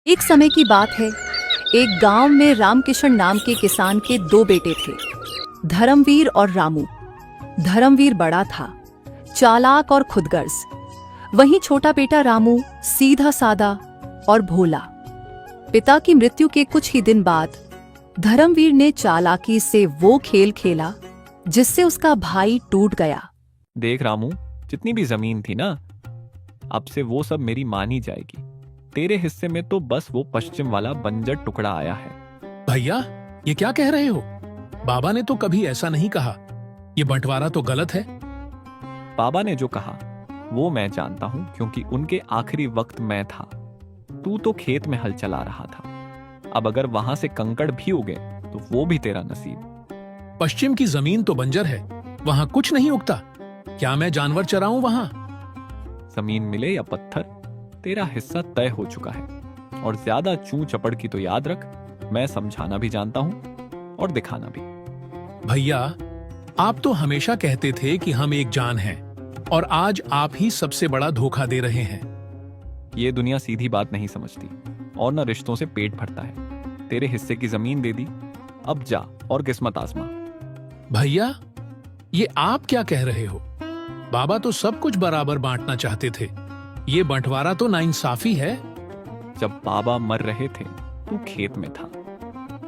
एक समय की बात है। एक गांव में रामकिशन नाम के किसान के दो बेटे थे, धर्मवीर और रामू। धर्मवीर बड़ा था, चालाक और खुदगर्ज। वहीं छोटा बेटा रामू सीधा साधा और भोला। पिता की मृत्यु के कुछ ही दिन बाद धर्मवीर ने चालाकी से वो खेल खेला जिससे उसका भाई टूट गया। देख रामू, जितनी भी जमीन थी ना, अब से वो सब मेरी मानी जाएगी। तेरे हिस्से में तो बस वो पश्चिम वाला बंजर टुकड़ा आया है। भैया, ये क्या कह रहे हो? बाबा ने तो कभी ऐसा नहीं कहा। ये बंटवारा तो गलत है। बाबा ने जो कहा वो मैं जानता हूं, क्योंकि उनके आखिरी वक्त मैं था। तू तो खेत में हल चला रहा था। अब अगर वहां से कंकड़ भी उगे तो वो भी तेरा नसीब। पश्चिम की जमीन तो बंजर है, वहां कुछ नहीं उगता। क्या मैं जानवर चराऊं वहां? जमीन मिले या पत्थर, तेरा हिस्सा तय हो चुका है। और ज्यादा चू चपड़ की तो याद रख, मैं समझाना भी जानता हूं और दिखाना भी। भैया, आप तो हमेशा कहते थे कि हम एक जान हैं, और आज आप ही सबसे बड़ा धोखा दे रहे हैं। ये दुनिया सीधी बात नहीं समझती और न रिश्तों से पेट भरता है। तेरे हिस्से की जमीन दे दी, अब जा और किस्मत आजमा। भैया, ये आप क्या कह रहे हो? बाबा तो सब कुछ बराबर बांटना चाहते थे। ये बंटवारा तो नाइंसाफी है। जब बाबा मर रहे थे तू खेत में था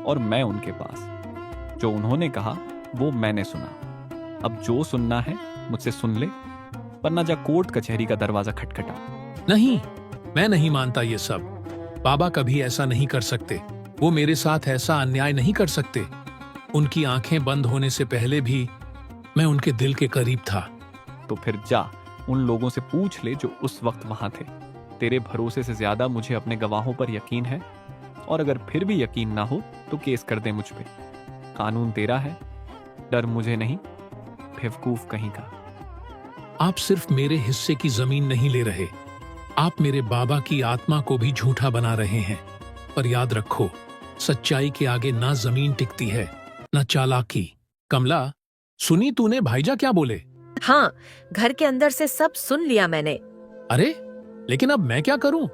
और मैं उनके पास। जो उन्होंने कहा वो मैंने सुना। अब जो सुनना है मुझसे सुन ले, वरना जा कोर्ट कचहरी का दरवाजा खटखटा। नहीं, मैं नहीं मानता ये सब। बाबा कभी ऐसा नहीं कर सकते। वो मेरे साथ ऐसा अन्याय नहीं कर सकते। उनकी आंखें बंद होने से पहले भी मैं उनके दिल के करीब था। तो फिर जा उन लोगों से पूछ ले जो उस वक्त वहां थे। तेरे भरोसे से ज्यादा मुझे अपने गवाहों पर यकीन है, और अगर फिर भी यकीन ना हो तो केस कर दे मुझ पे। कानून तेरा है, डर मुझे नहीं, बेवकूफ कहीं का। आप सिर्फ मेरे हिस्से की जमीन नहीं ले रहे, आप मेरे बाबा की आत्मा को भी झूठा बना रहे हैं। पर याद रखो, सच्चाई के आगे ना जमीन टिकती है, ना चालाकी। कमला, सुनी तूने भाईजा क्या बोले? हाँ, घर के अंदर से सब सुन लिया मैंने। अरे, लेकिन अब मैं क्या करूं?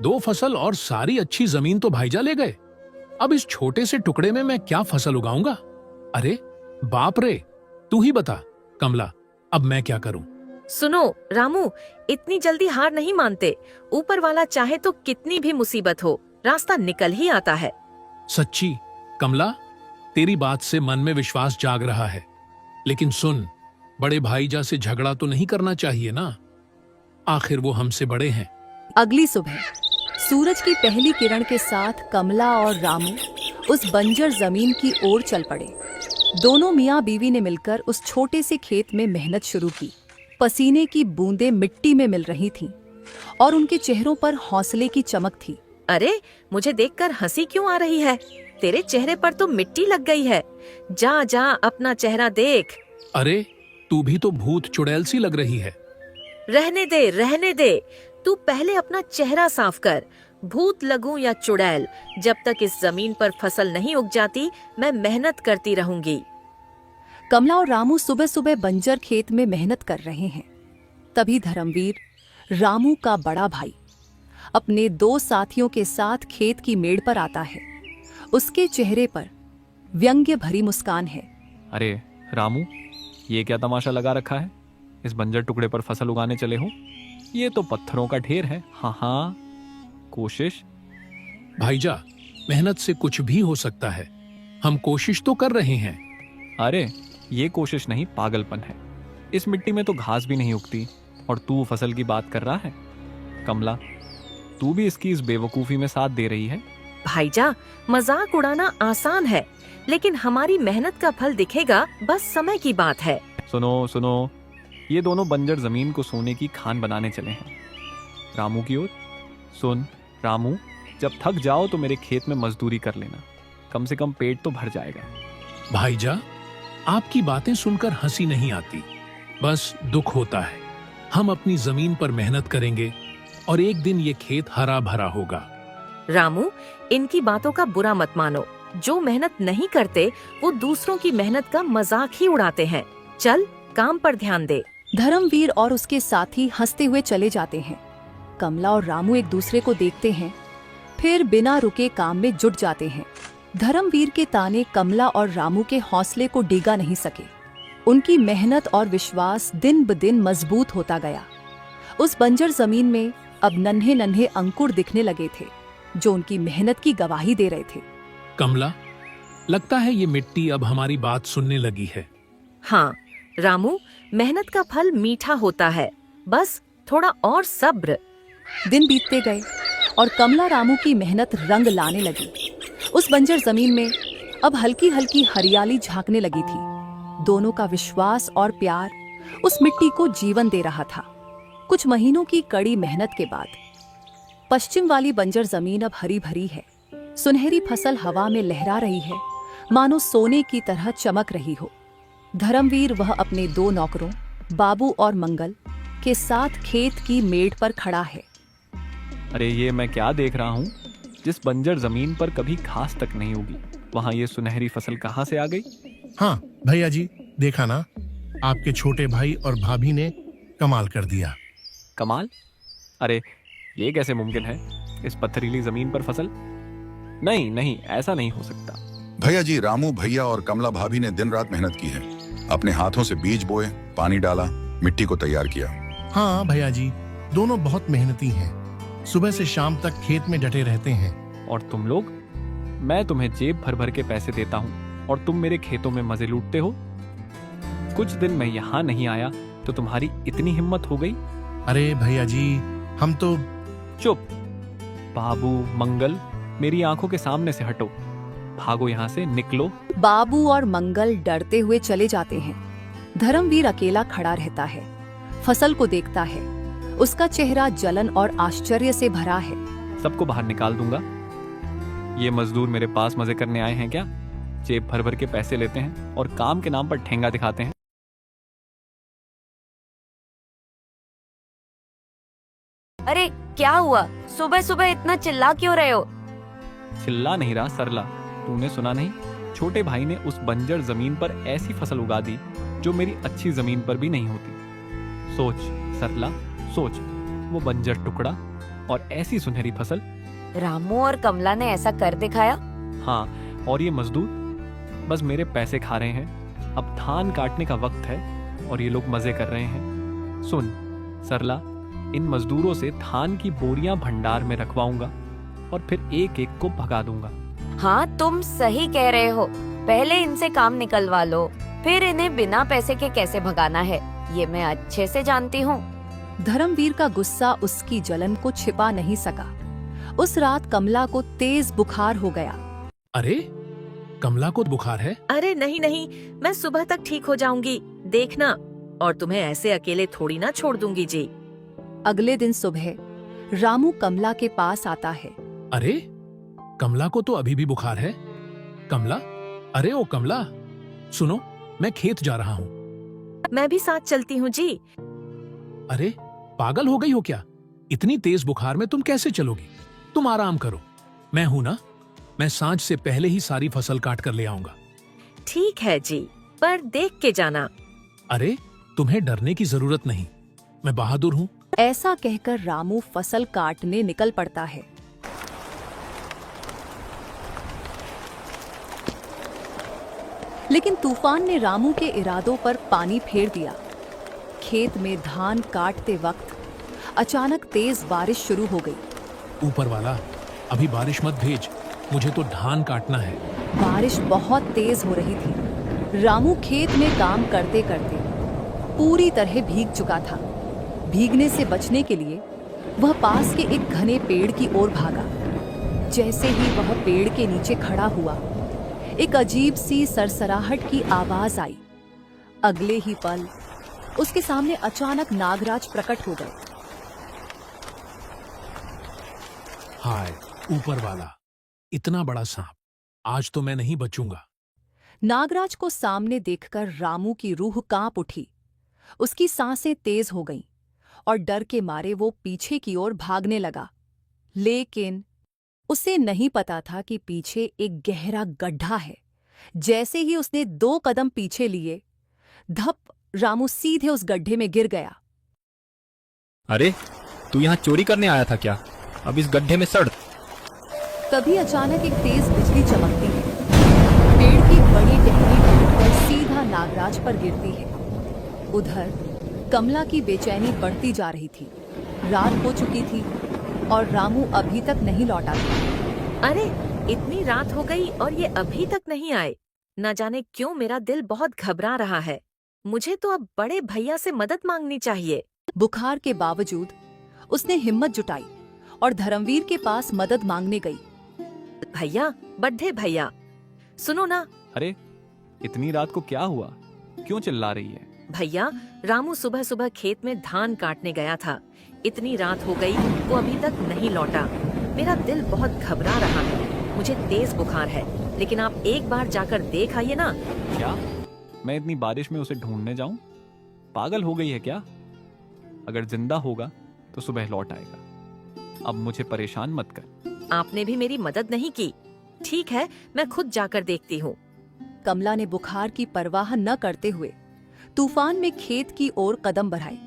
2 फसल और सारी अच्छी जमीन तो भाईजा ले गए। अब इस छोटे से टुकड़े में मैं क्या फसल उगाऊंगा? अरे बाप रे, तू ही बता कमला, अब मैं क्या करूं? सुनो रामू, इतनी जल्दी हार नहीं मानते। ऊपर वाला चाहे तो कितनी भी मुसीबत हो, रास्ता निकल ही आता है। सच्ची कमला, तेरी बात से मन में विश्वास जाग रहा है। लेकिन सुन, बड़े भाईजा से झगड़ा तो नहीं करना चाहिए ना, आखिर वो हमसे बड़े हैं। अगली सुबह सूरज की पहली किरण के साथ कमला और रामू उस बंजर जमीन की ओर चल पड़े। दोनों मियाँ बीवी ने मिलकर उस छोटे से खेत में मेहनत शुरू की। पसीने की बूंदें मिट्टी में मिल रही थीं और उनके चेहरों पर हौसले की चमक थी। अरे, मुझे देखकर हंसी क्यों आ रही है? तेरे चेहरे पर तो मिट्टी लग गई है। जा जा अपना चेहरा देख। अरे, तू भी तो भूत चुड़ैल सी लग रही है। रहने दे, रहने दे। तू पहले अपना चेहरा साफ कर। भूत लगूं या चुड़ैल, जब तक इस जमीन पर फसल नहीं उग जाती, मैं मेहनत करती रहूंगी। कमला और रामू सुबह सुबह बंजर खेत में मेहनत कर रहे हैं। तभी धर्मवीर, रामू का बड़ा भाई, अपने 2 साथियों के साथ खेत की मेड़ पर आता है। उसके चेहरे पर व्यंग्य भरी मुस्कान है। अरे रामू, ये क्या तमाशा लगा रखा है? इस बंजर टुकड़े पर फसल उगाने चले हो? ये तो पत्थरों का ढेर है। हाँ हाँ, कोशिश। भाईजा, मेहनत से कुछ भी हो सकता है। हम कोशिश तो कर रहे हैं। अरे ये कोशिश नहीं, पागलपन है। इस मिट्टी में तो घास भी नहीं उगती और तू फसल की बात कर रहा है। कमला, तू भी इसकी इस बेवकूफी में साथ दे रही है। भाईजा, मजाक उड़ाना आसान है, लेकिन हमारी मेहनत का फल दिखेगा, बस समय की बात है। सुनो सुनो, ये दोनों बंजर जमीन को सोने की खान बनाने चले हैं। रामू की ओर सुन। रामू, जब थक जाओ तो मेरे खेत में मजदूरी कर लेना, कम से कम पेट तो भर जाएगा। भाईजा, आपकी बातें सुनकर हंसी नहीं आती, बस दुख होता है। हम अपनी जमीन पर मेहनत करेंगे और एक दिन ये खेत हरा भरा होगा। रामू, इनकी बातों का बुरा मत मानो। जो मेहनत नहीं करते वो दूसरों की मेहनत का मजाक ही उड़ाते हैं। चल, काम पर ध्यान दे। धर्मवीर और उसके साथी हंसते हुए चले जाते हैं। कमला और रामू एक दूसरे को देखते हैं, फिर बिना रुके काम में जुट जाते हैं। धर्मवीर के ताने कमला और रामू के हौसले को डिगा नहीं सके। उनकी मेहनत और विश्वास दिन ब दिन मजबूत होता गया। उस बंजर जमीन में अब नन्हे नन्हे अंकुर दिखने लगे थे, जो उनकी मेहनत की गवाही दे रहे थे। कमला, लगता है ये मिट्टी अब हमारी बात सुनने लगी है। हाँ रामू, मेहनत का फल मीठा होता है, बस थोड़ा और सब्र। दिन बीतते गए और कमला रामू की मेहनत रंग लाने लगी। उस बंजर जमीन में अब हल्की हल्की हरियाली झांकने लगी थी। दोनों का विश्वास और प्यार उस मिट्टी को जीवन दे रहा था। कुछ महीनों की कड़ी मेहनत के बाद पश्चिम वाली बंजर जमीन अब हरी भरी है। सुनहरी फसल हवा में लहरा रही है, मानो सोने की तरह चमक रही हो। धर्मवीर वह अपने 2 नौकरों बाबू और मंगल के साथ खेत की मेड़ पर खड़ा है। अरे ये मैं क्या देख रहा हूँ? जिस बंजर जमीन पर कभी घास तक नहीं उगी, वहाँ ये सुनहरी फसल कहाँ से आ गई? हाँ भैया जी, देखा ना, आपके छोटे भाई और भाभी ने कमाल कर दिया। कमाल? अरे ये कैसे मुमकिन है? इस पथरीली जमीन पर फसल? नहीं नहीं, ऐसा नहीं हो सकता। भैया जी, रामू भैया और कमला भाभी ने दिन रात मेहनत की है। अपने हाथों से बीज बोए, पानी डाला, मिट्टी को तैयार किया। हाँ भैया जी, दोनों बहुत मेहनती हैं। सुबह से शाम तक खेत में डटे रहते हैं। और तुम लोग? मैं तुम्हें जेब भर भर के पैसे देता हूँ और तुम मेरे खेतों में मजे लूटते हो। कुछ दिन मैं यहाँ नहीं आया तो तुम्हारी इतनी हिम्मत हो गई? अरे भैया जी, हम तो... चुप! बाबू, मंगल, मेरी आंखों के सामने से हटो। भागो यहाँ से, निकलो। बाबू और मंगल डरते हुए चले जाते हैं। धर्मवीर अकेला खड़ा रहता है, फसल को देखता है। उसका चेहरा जलन और आश्चर्य से भरा है। सबको बाहर निकाल दूंगा। ये मजदूर मेरे पास मजे करने आए हैं क्या? जेब भर भर के पैसे लेते हैं और काम के नाम पर ठेंगा दिखाते हैं। अरे क्या हुआ? सुबह सुबह इतना चिल्ला क्यों रहे हो? चिल्ला नहीं रहा सरला, तूने सुना नहीं? छोटे भाई ने उस बंजर जमीन पर ऐसी फसल उगा दी जो मेरी अच्छी जमीन पर भी नहीं होती। सोच सरला, सोच, वो बंजर टुकड़ा और ऐसी सुनहरी फसल। रामू और कमला ने ऐसा कर दिखाया? हाँ, और ये मजदूर बस मेरे पैसे खा रहे हैं। अब धान काटने का वक्त है और ये लोग मजे कर रहे हैं। सुन सरला, इन मजदूरों से धान की बोरियां भंडार में रखवाऊंगा और फिर एक एक को भगा दूंगा। हाँ तुम सही कह रहे हो। पहले इनसे काम निकलवा लो, फिर इन्हें बिना पैसे के कैसे भगाना है ये मैं अच्छे से जानती हूँ। धर्मवीर का गुस्सा उसकी जलन को छिपा नहीं सका। उस रात कमला को तेज बुखार हो गया। अरे कमला को बुखार है? अरे नहीं नहीं, मैं सुबह तक ठीक हो जाऊंगी, देखना। और तुम्हें ऐसे अकेले थोड़ी ना छोड़ दूंगी जी। अगले दिन सुबह रामू कमला के पास आता है। अरे कमला को तो अभी भी बुखार है। कमला, अरे ओ कमला, सुनो, मैं खेत जा रहा हूँ। मैं भी साथ चलती हूँ जी। अरे पागल हो गई हो क्या? इतनी तेज बुखार में तुम कैसे चलोगी? तुम आराम करो, मैं हूं ना। मैं सांझ से पहले ही सारी फसल काट कर ले आऊंगा। ठीक है जी, पर देख के जाना। अरे तुम्हें डरने की जरूरत नहीं, मैं बहादुर हूँ। ऐसा कहकर रामू फसल काटने निकल पड़ता है। लेकिन तूफान ने रामू के इरादों पर पानी फेर दिया। खेत में धान काटते वक्त अचानक तेज बारिश शुरू हो गई। ऊपर वाला, अभी बारिश मत भेज, मुझे तो धान काटना है। बारिश बहुत तेज हो रही थी। रामू खेत में काम करते करते पूरी तरह भीग चुका था। भीगने से बचने के लिए वह पास के एक घने पेड़ की ओर भागा। जैसे ही वह पेड़ के नीचे खड़ा हुआ, एक अजीब सी सरसराहट की आवाज आई। अगले ही पल उसके सामने अचानक नागराज प्रकट हो गए। हाय ऊपर वाला, इतना बड़ा सांप, आज तो मैं नहीं बचूंगा। नागराज को सामने देखकर रामू की रूह कांप उठी। उसकी सांसें तेज हो गईं और डर के मारे वो पीछे की ओर भागने लगा। लेकिन उसे नहीं पता था कि पीछे एक गहरा गड्ढा है। जैसे ही उसने 2 कदम पीछे लिए, धप, रामू सीधे उस गड्ढे में गिर गया। अरे तू यहाँ चोरी करने आया था क्या? अब इस गड्ढे में सड़। तभी अचानक एक तेज बिजली चमकती है। पेड़ की बड़ी टहनी टूटकर सीधा नागराज पर गिरती है। उधर कमला की बेचैनी बढ़ती जा रही थी। रात हो चुकी थी और रामू अभी तक नहीं लौटा था। अरे, इतनी रात हो गई और ये अभी तक नहीं आए। न जाने क्यों मेरा दिल बहुत घबरा रहा है। मुझे तो अब बड़े भैया से मदद मांगनी चाहिए। बुखार के बावजूद उसने हिम्मत जुटाई और धर्मवीर के पास मदद मांगने गई। भैया, बड्ढे भैया, सुनो ना। अरे, इतनी रात को क्या हुआ? क्यों चिल्ला रही है? भैया, रामू सुबह सुबह खेत में धान काटने गया था। इतनी रात हो गई, वो अभी तक नहीं लौटा। मेरा दिल बहुत घबरा रहा है। मुझे तेज बुखार है, लेकिन आप एक बार जाकर देख आइए ना। क्या मैं इतनी बारिश में उसे ढूंढने जाऊं? पागल हो गई है क्या? अगर जिंदा होगा तो सुबह लौट आएगा। अब मुझे परेशान मत कर। आपने भी मेरी मदद नहीं की। ठीक है, मैं खुद जाकर देखती हूँ। कमला ने बुखार की परवाह न करते हुए तूफान में खेत की ओर कदम बढ़ाए।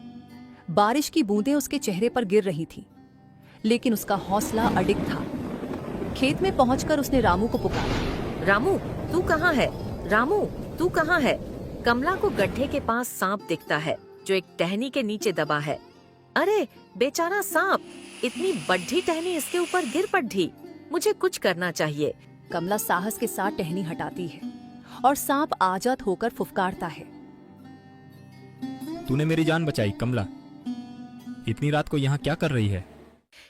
बारिश की बूंदें उसके चेहरे पर गिर रही थीं, लेकिन उसका हौसला अडिग था। खेत में पहुंचकर उसने रामू को पुकारा। रामू, तू कहाँ है? रामू, तू कहाँ है? कमला को गड्ढे के पास सांप दिखता है, जो एक टहनी के नीचे दबा है। अरे बेचारा सांप, इतनी बड्ढी टहनी इसके ऊपर गिर पड़ी। मुझे कुछ करना चाहिए। कमला साहस के साथ टहनी हटाती है और सांप आजाद होकर फुफकारता है। तूने मेरी जान बचाई कमला। इतनी रात को यहाँ क्या कर रही है?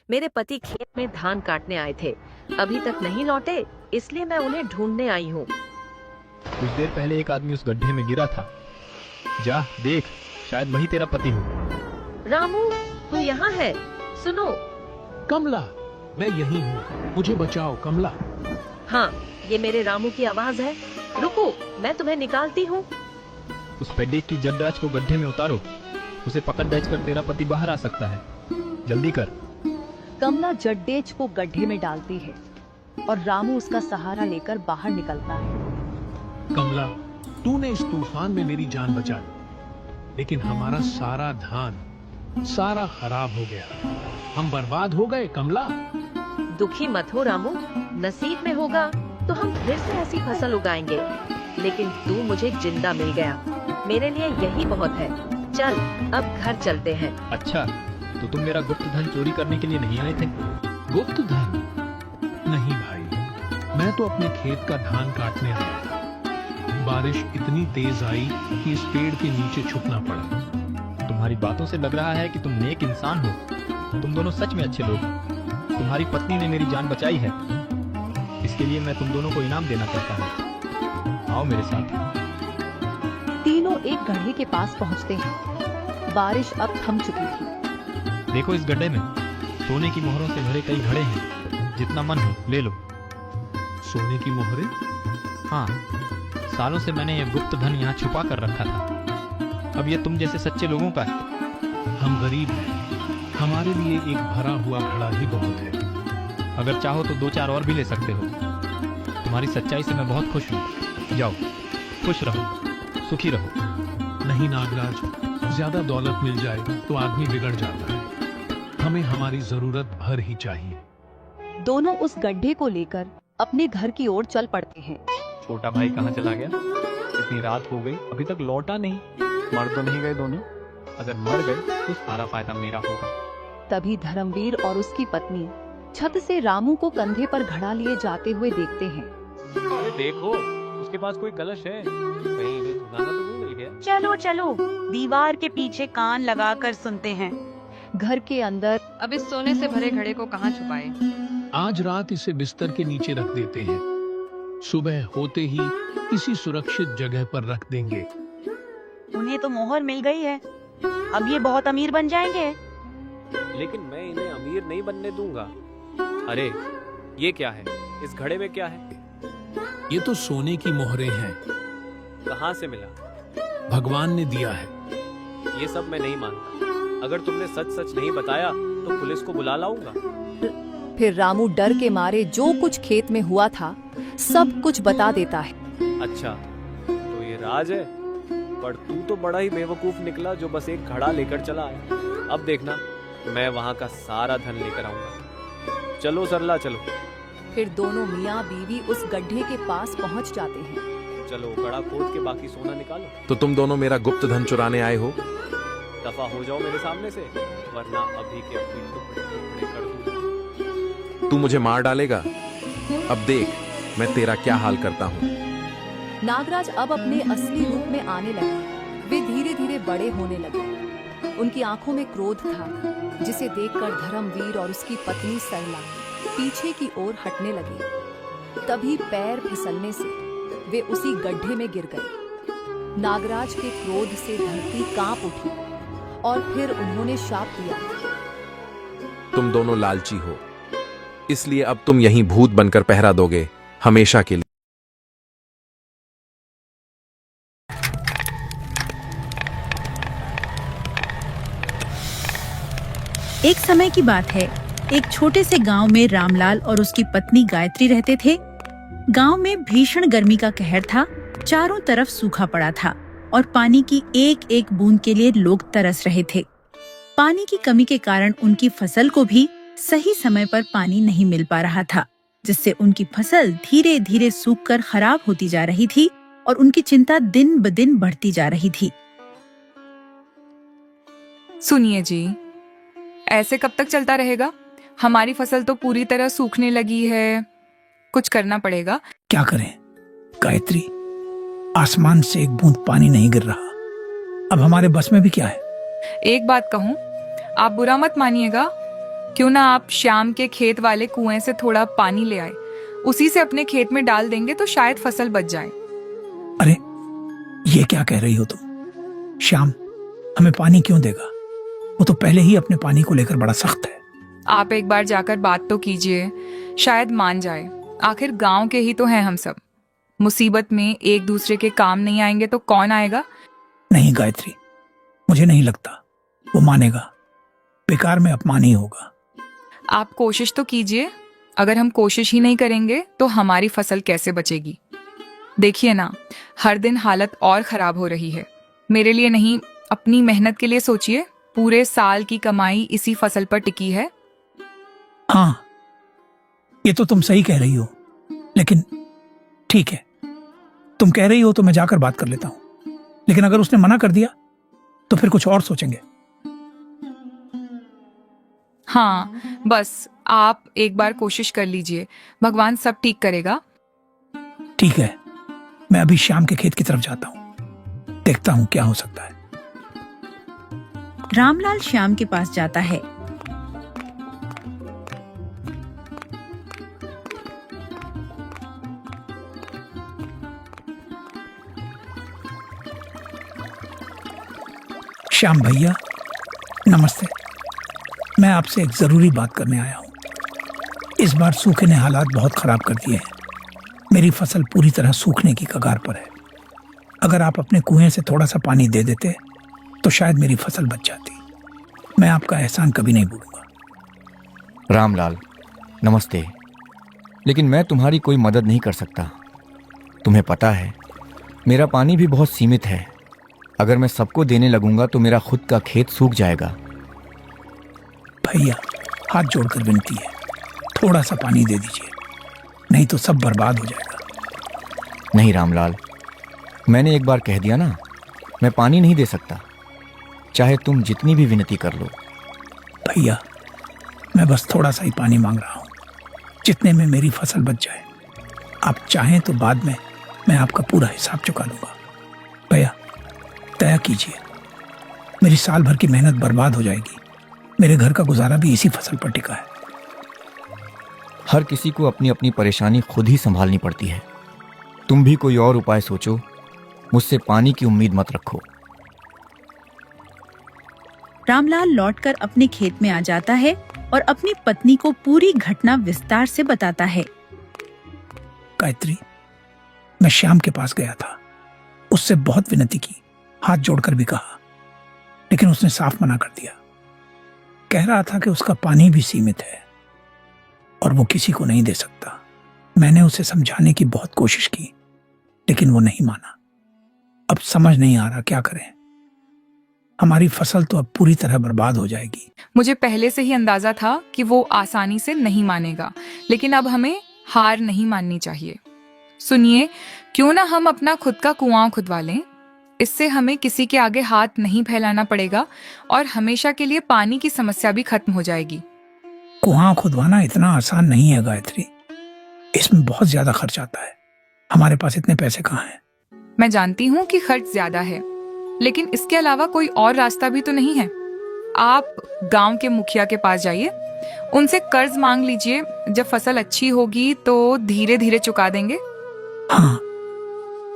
मेरे पति खेत में धान काटने आए थे, अभी तक नहीं लौटे, इसलिए मैं उन्हें ढूंढने आई हूँ। कुछ देर पहले एक आदमी उस गड्ढे में गिरा था। जा देख, शायद वही तेरा पति हो। रामू, तू यहाँ है? सुनो। कमला, मैं यही हूँ, मुझे बचाओ कमला। हाँ, ये मेरे रामू की आवाज है। रुको, मैं तुम्हें निकालती हूँ। उस पेड्डी की जद्दाज को गड्ढे में उतारो। उसे पकड़ दच कर तेरा पति बाहर आ सकता है। जल्दी कर। कमला जड्डेज को गड्ढे में डालती है और रामू उसका सहारा लेकर बाहर निकलता है। कमला, तूने इस तूफान में मेरी जान बचा ली, लेकिन हमारा सारा धान सारा खराब हो गया। हम बर्बाद हो गए कमला। दुखी मत हो रामू, नसीब में होगा तो हम फिर से ऐसी फसल उगाएंगे। लेकिन तू मुझे जिंदा मिल गया, मेरे लिए यही बहुत है। चल, अब घर चलते हैं। अच्छा, तो तुम मेरा गुप्त धन चोरी करने के लिए नहीं आए थे? गुप्त धन? नहीं भाई, मैं तो अपने खेत का धान काटने आया था। बारिश इतनी तेज आई कि इस पेड़ के नीचे छुपना पड़ा। तुम्हारी बातों से लग रहा है कि तुम नेक इंसान हो। तुम दोनों सच में अच्छे लोग हो। तुम्हारी पत्नी ने मेरी जान बचाई है, इसके लिए मैं तुम दोनों को इनाम देना चाहता हूँ। आओ मेरे साथ। तीनों एक गड्ढे के पास पहुंचते हैं। बारिश अब थम चुकी थी। देखो, इस गड्ढे में सोने की मोहरों से भरे कई घड़े हैं। जितना मन हो ले लो। सोने की मोहरें? हाँ, सालों से मैंने ये गुप्त धन यहाँ छुपा कर रखा था। अब ये तुम जैसे सच्चे लोगों का है। हम गरीब हैं, हमारे लिए एक भरा हुआ घड़ा ही बहुत है। अगर चाहो तो 2-4 और भी ले सकते हो। तुम्हारी सच्चाई से मैं बहुत खुश हूँ। जाओ, खुश रहो, सुखी रहो। नहीं नागराज, ज्यादा दौलत मिल जाए तो आदमी बिगड़ जाता है। हमें हमारी जरूरत भर ही चाहिए। दोनों उस गड्ढे को लेकर अपने घर की ओर चल पड़ते हैं। छोटा भाई कहाँ चला गया? इतनी रात हो गई, अभी तक लौटा नहीं। मर तो नहीं गए दोनों? अगर मर गए तो सारा फायदा मेरा होगा। तभी धर्मवीर और उसकी पत्नी छत से रामू को कंधे पर घड़ा लिए जाते हुए देखते हैं। अरे देखो, उसके पास कोई कलश है, कहीं इन्हें ठिकाना तो नहीं मिल गया? चलो चलो, दीवार के पीछे कान लगाकर सुनते हैं। घर के अंदर अब इस सोने से भरे घड़े को कहाँ छुपाए? आज रात इसे बिस्तर के नीचे रख देते हैं। सुबह होते ही किसी सुरक्षित जगह पर रख देंगे। उन्हें तो मोहर मिल गई है, अब ये बहुत अमीर बन जाएंगे। लेकिन मैं इन्हें अमीर नहीं बनने दूंगा। अरे ये क्या है? इस घड़े में क्या है? ये तो सोने की मोहरें हैं। कहाँ से मिला? भगवान ने दिया है। ये सब मैं नहीं मानता। अगर तुमने सच सच नहीं बताया तो पुलिस को बुला लाऊंगा। फिर रामू डर के मारे जो कुछ खेत में हुआ था सब कुछ बता देता है। अच्छा, तो ये राज है? पर तू तो बड़ा ही बेवकूफ निकला जो बस एक घड़ा लेकर चला आया। अब देखना, मैं वहाँ का सारा धन लेकर आऊंगा। चलो सरला चलो। फिर दोनों मियाँ बीवी उस गड्ढे के पास पहुंच जाते हैं। चलो गड़ा खोद के बाकी सोना निकालो। तो तुम दोनों मेरा गुप्त धन चुराने आए हो? दफा हो जाओ मेरे सामने से, वरना अभी के अभी टुकड़े टुकड़े कर दूंगा। तू मुझे मार डालेगा? अब देख मैं तेरा क्या हाल करता हूँ। नागराज अब अपने असली रूप में आने लगे। वे धीरे धीरे बड़े होने लगे। उनकी आंखों में क्रोध था, जिसे देखकर धर्मवीर और उसकी पत्नी सरला पीछे की ओर हटने लगे। तभी पैर फिसलने से वे उसी गड्ढे में गिर गए। नागराज के क्रोध से धरती कांप उठी और फिर उन्होंने शाप दिया। तुम दोनों लालची हो, इसलिए अब तुम यहीं भूत बनकर पहरा दोगे हमेशा के लिए। एक समय की बात है, एक छोटे से गांव में रामलाल और उसकी पत्नी गायत्री रहते थे। गांव में भीषण गर्मी का कहर था, चारों तरफ सूखा पड़ा था और पानी की एक एक बूंद के लिए लोग तरस रहे थे। पानी की कमी के कारण उनकी फसल को भी सही समय पर पानी नहीं मिल पा रहा था, जिससे उनकी फसल धीरे धीरे सूखकर खराब होती जा रही थी और उनकी चिंता दिन ब दिन बढ़ती जा रही थी। सुनिए जी, ऐसे कब तक चलता रहेगा? हमारी फसल तो पूरी तरह सूखने लगी है, कुछ करना पड़ेगा। क्या करें गायत्री, आसमान से एक बूंद पानी नहीं गिर रहा। अब हमारे बस में भी क्या है। एक बात कहूँ, आप बुरा मत मानिएगा, क्यों ना आप श्याम के खेत वाले कुएं से थोड़ा पानी ले आए, उसी से अपने खेत में डाल देंगे तो शायद फसल बच जाए। अरे ये क्या कह रही हो तुम? श्याम हमें पानी क्यों देगा? वो तो पहले ही अपने पानी को लेकर बड़ा सख्त है। आप एक बार जाकर बात तो कीजिए, शायद मान जाए। आखिर गांव के ही तो हैं हम सब। मुसीबत में एक दूसरे के काम नहीं आएंगे तो कौन आएगा? नहीं गायत्री, मुझे नहीं लगता वो मानेगा। बेकार में अपमान ही होगा। आप कोशिश तो कीजिए। अगर हम कोशिश ही नहीं करेंगे तो हमारी फसल कैसे बचेगी? देखिए ना, हर दिन हालत और खराब हो रही है। मेरे लिए नहीं, अपनी मेहनत के लिए सोचिए। पूरे साल की कमाई इसी फसल पर टिकी है। हाँ, ये तो तुम सही कह रही हो, लेकिन ठीक है, तुम कह रही हो तो मैं जाकर बात कर लेता हूं। लेकिन अगर उसने मना कर दिया तो फिर कुछ और सोचेंगे। हाँ, बस आप एक बार कोशिश कर लीजिए, भगवान सब ठीक करेगा। ठीक है, मैं अभी श्याम के खेत की तरफ जाता हूं, देखता हूं क्या हो सकता है। रामलाल श्याम के पास जाता है। श्याम भैया नमस्ते, मैं आपसे एक जरूरी बात करने आया हूं। इस बार सूखे ने हालात बहुत खराब कर दिए हैं। मेरी फसल पूरी तरह सूखने की कगार पर है। अगर आप अपने कुएं से थोड़ा सा पानी दे देते तो शायद मेरी फसल बच जाती। मैं आपका एहसान कभी नहीं भूलूंगा। रामलाल नमस्ते, लेकिन मैं तुम्हारी कोई मदद नहीं कर सकता। तुम्हें पता है मेरा पानी भी बहुत सीमित है। अगर मैं सबको देने लगूंगा तो मेरा खुद का खेत सूख जाएगा। भैया हाथ जोड़कर विनती है, थोड़ा सा पानी दे दीजिए, नहीं तो सब बर्बाद हो जाएगा। नहीं रामलाल, मैंने एक बार कह दिया ना, मैं पानी नहीं दे सकता, चाहे तुम जितनी भी विनती कर लो। भैया मैं बस थोड़ा सा ही पानी मांग रहा हूँ, जितने में मेरी फसल बच जाए। आप चाहें तो बाद में मैं आपका पूरा हिसाब चुका दूंगा। भैया दया कीजिए, मेरी साल भर की मेहनत बर्बाद हो जाएगी। मेरे घर का गुजारा भी इसी फसल पर टिका है। हर किसी को अपनी अपनी परेशानी खुद ही संभालनी पड़ती है। तुम भी कोई और उपाय सोचो, मुझसे पानी की उम्मीद मत रखो। रामलाल लौटकर अपने खेत में आ जाता है और अपनी पत्नी को पूरी घटना विस्तार से बताता है। गायत्री, मैं श्याम के पास गया था, उससे बहुत विनती की, हाथ जोड़कर भी कहा, लेकिन उसने साफ मना कर दिया। कह रहा था कि उसका पानी भी सीमित है और वो किसी को नहीं दे सकता। मैंने उसे समझाने की बहुत कोशिश की, लेकिन वो नहीं माना। अब समझ नहीं आ रहा क्या करें। हमारी फसल तो अब पूरी तरह बर्बाद हो जाएगी। मुझे पहले से ही अंदाजा था कि वो आसानी से नहीं मानेगा, लेकिन अब हमें हार नहीं माननी चाहिए। सुनिए, क्यों ना हम अपना खुद का कुआं खुदवा लें। इससे हमें किसी के आगे हाथ नहीं फैलाना पड़ेगा और हमेशा के लिए पानी की समस्या भी खत्म हो जाएगी। कुआं खुदवाना इतना आसान नहीं है गायत्री, इसमें बहुत ज्यादा खर्च आता है। हमारे पास इतने पैसे कहाँ हैं? मैं जानती हूँ कि खर्च ज्यादा है, लेकिन इसके अलावा कोई और रास्ता भी तो नहीं है। आप गांव के मुखिया के पास जाइए, उनसे कर्ज मांग लीजिए। जब फसल अच्छी होगी तो धीरे धीरे चुका देंगे। हाँ,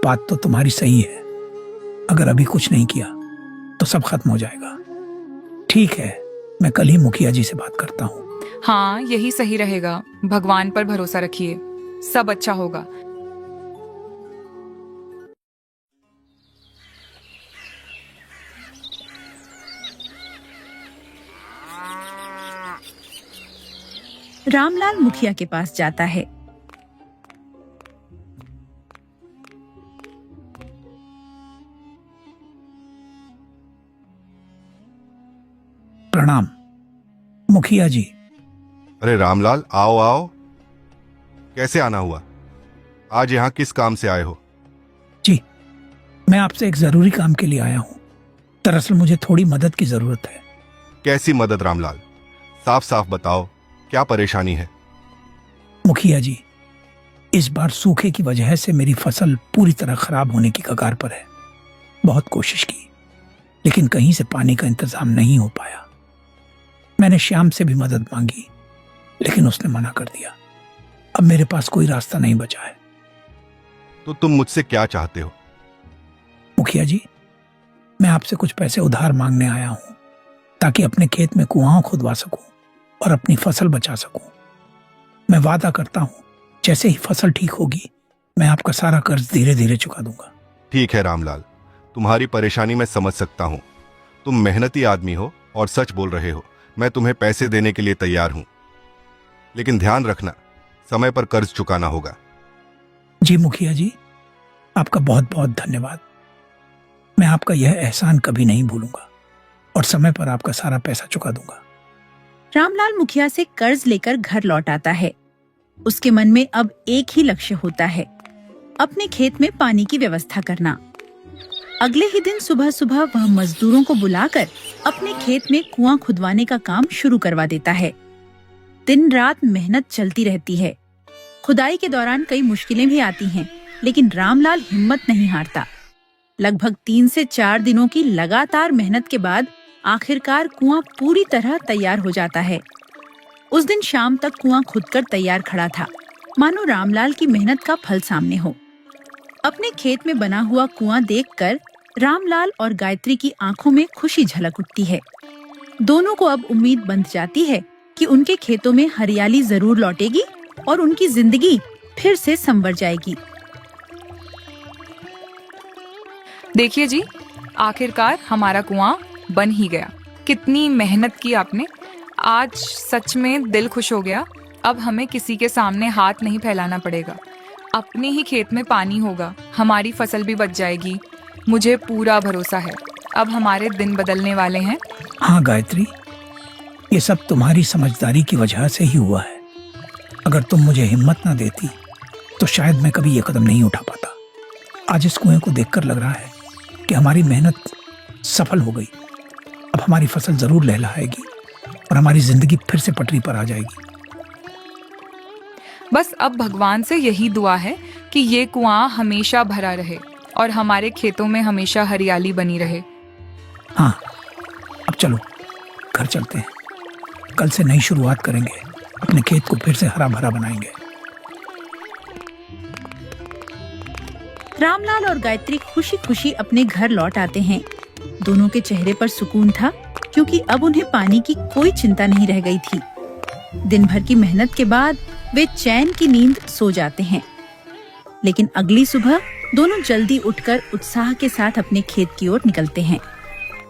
बात तो तुम्हारी सही है। अगर अभी कुछ नहीं किया तो सब खत्म हो जाएगा। ठीक है, मैं कल ही मुखिया जी से बात करता हूँ। हाँ, यही सही रहेगा। भगवान पर भरोसा रखिए, सब अच्छा होगा। रामलाल मुखिया के पास जाता है। प्रणाम मुखिया जी। अरे रामलाल, आओ आओ। कैसे आना हुआ? आज यहाँ किस काम से आए हो? जी, मैं आपसे एक जरूरी काम के लिए आया हूँ। दरअसल मुझे थोड़ी मदद की जरूरत है। कैसी मदद रामलाल? साफ साफ बताओ, क्या परेशानी है? मुखिया जी, इस बार सूखे की वजह से मेरी फसल पूरी तरह खराब होने की कगार पर है। बहुत कोशिश की, लेकिन कहीं से पानी का इंतजाम नहीं हो पाया। मैंने श्याम से भी मदद मांगी, लेकिन उसने मना कर दिया। अब मेरे पास कोई रास्ता नहीं बचा है। तो तुम मुझसे क्या चाहते हो? मुखिया जी, मैं आपसे कुछ पैसे उधार मांगने आया हूं, ताकि अपने खेत में कुआं खुदवा सकूं और अपनी फसल बचा सकूं। मैं वादा करता हूं, जैसे ही फसल ठीक होगी मैं आपका सारा कर्ज धीरे धीरे चुका दूंगा। ठीक है रामलाल, तुम्हारी परेशानी मैं समझ सकता हूँ। तुम मेहनती आदमी हो और सच बोल रहे हो। मैं तुम्हें पैसे देने के लिए तैयार हूं, लेकिन ध्यान रखना, समय पर कर्ज चुकाना होगा। जी मुखिया जी, आपका बहुत बहुत धन्यवाद। मैं आपका यह एहसान कभी नहीं भूलूंगा और समय पर आपका सारा पैसा चुका दूंगा। रामलाल मुखिया से कर्ज लेकर घर लौट आता है। उसके मन में अब एक ही लक्ष्य होता है, अपने खेत में पानी की व्यवस्था करना। अगले ही दिन सुबह सुबह वह मजदूरों को बुलाकर अपने खेत में कुआं खुदवाने का काम शुरू करवा देता है। दिन रात मेहनत चलती रहती है। खुदाई के दौरान कई मुश्किलें भी आती हैं, लेकिन रामलाल हिम्मत नहीं हारता। लगभग 3 से 4 दिनों की लगातार मेहनत के बाद आखिरकार कुआं पूरी तरह तैयार हो जाता है। उस दिन शाम तक कुआं खुदकर तैयार खड़ा था, मानो रामलाल की मेहनत का फल सामने हो। अपने खेत में बना हुआ कुआं देखकर रामलाल और गायत्री की आंखों में खुशी झलक उठती है। दोनों को अब उम्मीद बंध जाती है कि उनके खेतों में हरियाली जरूर लौटेगी और उनकी जिंदगी फिर से संवर जाएगी। देखिए जी, आखिरकार हमारा कुआं बन ही गया। कितनी मेहनत की आपने। आज सच में दिल खुश हो गया। अब हमें किसी के सामने हाथ नहीं फैलाना पड़ेगा। अपने ही खेत में पानी होगा, हमारी फसल भी बच जाएगी। मुझे पूरा भरोसा है, अब हमारे दिन बदलने वाले हैं। हाँ गायत्री, ये सब तुम्हारी समझदारी की वजह से ही हुआ है। अगर तुम मुझे हिम्मत न देती तो शायद मैं कभी ये कदम नहीं उठा पाता। आज इस कुएं को देखकर लग रहा है कि हमारी मेहनत सफल हो गई। अब हमारी फसल जरूर लहलहाएगी और हमारी जिंदगी फिर से पटरी पर आ जाएगी। बस अब भगवान से यही दुआ है कि ये कुआं हमेशा भरा रहे और हमारे खेतों में हमेशा हरियाली बनी रहे। हाँ, अब चलो घर चलते हैं। कल से नई शुरुआत करेंगे, अपने खेत को फिर से हरा भरा बनाएंगे। रामलाल और गायत्री खुशी खुशी अपने घर लौट आते हैं। दोनों के चेहरे पर सुकून था, क्योंकि अब उन्हें पानी की कोई चिंता नहीं रह गई थी। दिन भर की मेहनत के बाद वे चैन की नींद सो जाते हैं। लेकिन अगली सुबह दोनों जल्दी उठकर उत्साह के साथ अपने खेत की ओर निकलते हैं।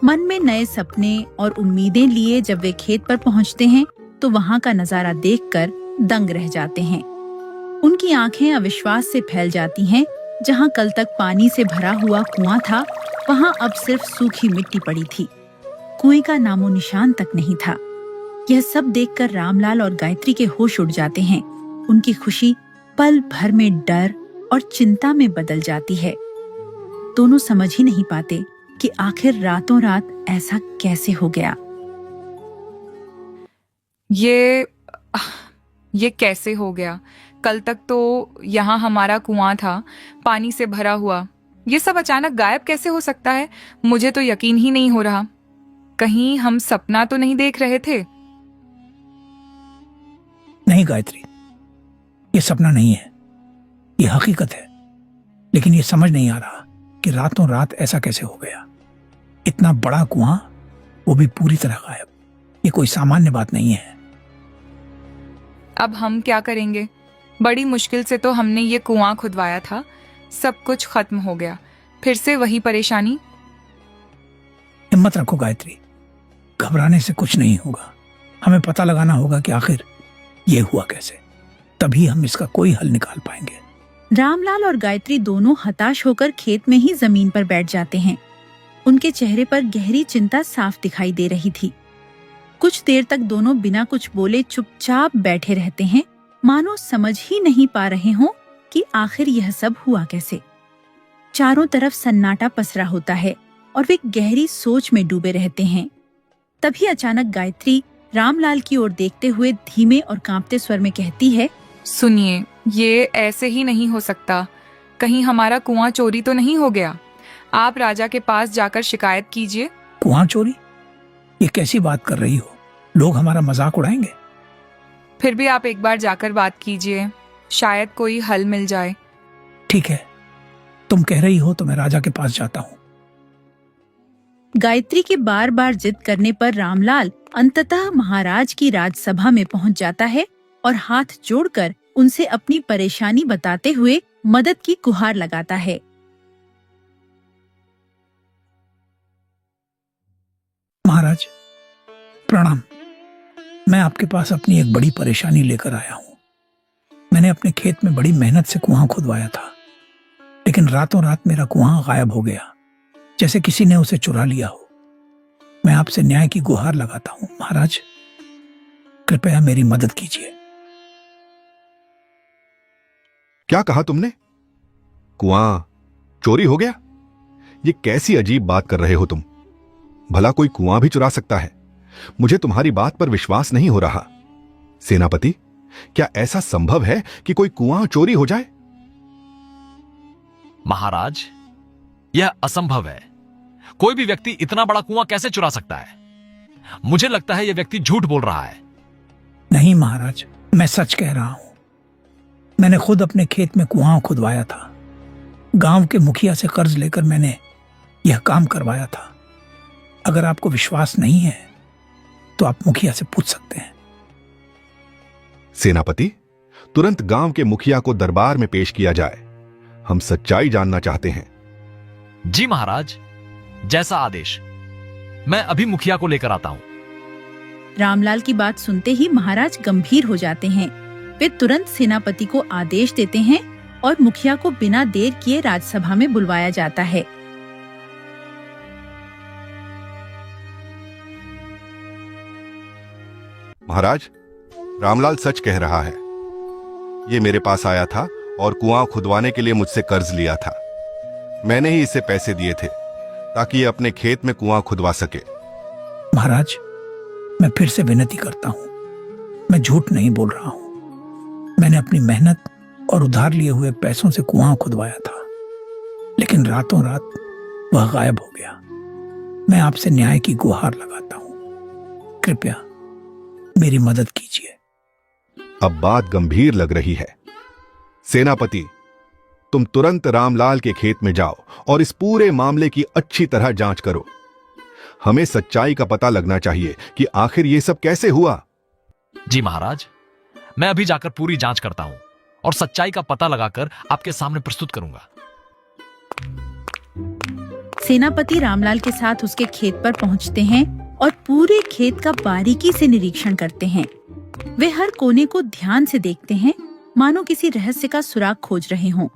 मन में नए सपने और उम्मीदें लिए जब वे खेत पर पहुंचते हैं तो वहां का नजारा देखकर दंग रह जाते हैं। उनकी आंखें अविश्वास से फैल जाती हैं। जहां कल तक पानी से भरा हुआ कुआं था, वहां अब सिर्फ सूखी मिट्टी पड़ी थी। कुएं का नामो निशान तक नहीं था। यह सब देखकर रामलाल और गायत्री के होश उड़ जाते हैं। उनकी खुशी पल भर में डर और चिंता में बदल जाती है। दोनों समझ ही नहीं पाते कि आखिर रातों रात ऐसा कैसे हो गया। ये कैसे हो गया? कल तक तो यहाँ हमारा कुआं था, पानी से भरा हुआ। ये सब अचानक गायब कैसे हो सकता है? मुझे तो यकीन ही नहीं हो रहा। कहीं हम सपना तो नहीं देख रहे थे? नहीं गायत्री, ये सपना नहीं है, ये हकीकत है। लेकिन ये समझ नहीं आ रहा कि रातों रात ऐसा कैसे हो गया। इतना बड़ा कुआं, वो भी पूरी तरह गायब। ये कोई सामान्य बात नहीं है। अब हम क्या करेंगे? बड़ी मुश्किल से तो हमने ये कुआं खुदवाया था, सब कुछ खत्म हो गया, फिर से वही परेशानी। हिम्मत रखो गायत्री, घबराने से कुछ नहीं होगा। हमें पता लगाना होगा कि आखिर ये हुआ कैसे, तभी हम इसका कोई हल निकाल पाएंगे। रामलाल और गायत्री दोनों हताश होकर खेत में ही जमीन पर बैठ जाते हैं। उनके चेहरे पर गहरी चिंता साफ दिखाई दे रही थी। कुछ देर तक दोनों बिना कुछ बोले चुपचाप बैठे रहते हैं, मानो समझ ही नहीं पा रहे हों कि आखिर यह सब हुआ कैसे। चारों तरफ सन्नाटा पसरा होता है और वे गहरी सोच में डूबे रहते हैं। तभी अचानक गायत्री रामलाल की ओर देखते हुए धीमे और कांपते स्वर में कहती है, सुनिए, ये ऐसे ही नहीं हो सकता। कहीं हमारा कुआं चोरी तो नहीं हो गया? आप राजा के पास जाकर शिकायत कीजिए। कुआं चोरी? ये कैसी बात कर रही हो? लोग हमारा मजाक उड़ाएंगे। फिर भी आप एक बार जाकर बात कीजिए, शायद कोई हल मिल जाए। ठीक है, तुम कह रही हो तो मैं राजा के पास जाता हूँ। गायत्री के बार बार जिद करने पर रामलाल अंततः महाराज की राजसभा में पहुंच जाता है और हाथ जोड़कर उनसे अपनी परेशानी बताते हुए मदद की गुहार लगाता है। महाराज प्रणाम, मैं आपके पास अपनी एक बड़ी परेशानी लेकर आया हूँ। मैंने अपने खेत में बड़ी मेहनत से कुआं खुदवाया था, लेकिन रातों रात मेरा कुआं गायब हो गया, जैसे किसी ने उसे चुरा लिया हो। मैं आपसे न्याय की गुहार लगाता हूँ महाराज, कृपया मेरी मदद कीजिए। क्या कहा तुमने? कुआं चोरी हो गया? ये कैसी अजीब बात कर रहे हो तुम? भला कोई कुआं भी चुरा सकता है? मुझे तुम्हारी बात पर विश्वास नहीं हो रहा। सेनापति, क्या ऐसा संभव है कि कोई कुआं चोरी हो जाए? महाराज, यह असंभव है। कोई भी व्यक्ति इतना बड़ा कुआं कैसे चुरा सकता है? मुझे लगता है यह व्यक्ति झूठ बोल रहा है। नहीं महाराज, मैं सच कह रहा हूं। मैंने खुद अपने खेत में कुआं खुदवाया था। गांव के मुखिया से कर्ज लेकर मैंने यह काम करवाया था। अगर आपको विश्वास नहीं है तो आप मुखिया से पूछ सकते हैं। सेनापति, तुरंत गांव के मुखिया को दरबार में पेश किया जाए। हम सच्चाई जानना चाहते हैं। जी महाराज, जैसा आदेश। मैं अभी मुखिया को लेकर आता हूं। रामलाल की बात सुनते ही महाराज गंभीर हो जाते हैं। वे तुरंत सेनापति को आदेश देते हैं और मुखिया को बिना देर किए राजसभा में बुलवाया जाता है। महाराज, रामलाल सच कह रहा है। ये मेरे पास आया था और कुआं खुदवाने के लिए मुझसे कर्ज लिया था। मैंने ही इसे पैसे दिए थे ताकि ये अपने खेत में कुआं खुदवा सके। महाराज, मैं फिर से विनती करता हूं, मैं झूठ नहीं बोल रहा हूं। मैंने अपनी मेहनत और उधार लिए हुए पैसों से कुआं खुदवाया था, लेकिन रातों रात वह गायब हो गया। मैं आपसे न्याय की गुहार लगाता हूं, कृपया मेरी मदद कीजिए। अब बात गंभीर लग रही है। सेनापति, तुम तुरंत रामलाल के खेत में जाओ और इस पूरे मामले की अच्छी तरह जांच करो। हमें सच्चाई का पता लगना चाहिए कि आखिर ये सब कैसे हुआ। जी महाराज, मैं अभी जाकर पूरी जांच करता हूं और सच्चाई का पता लगाकर आपके सामने प्रस्तुत करूंगा। सेनापति रामलाल के साथ उसके खेत पर पहुंचते हैं और पूरे खेत का बारीकी से निरीक्षण करते हैं। वे हर कोने को ध्यान से देखते हैं, मानो किसी रहस्य का सुराग खोज रहे हों।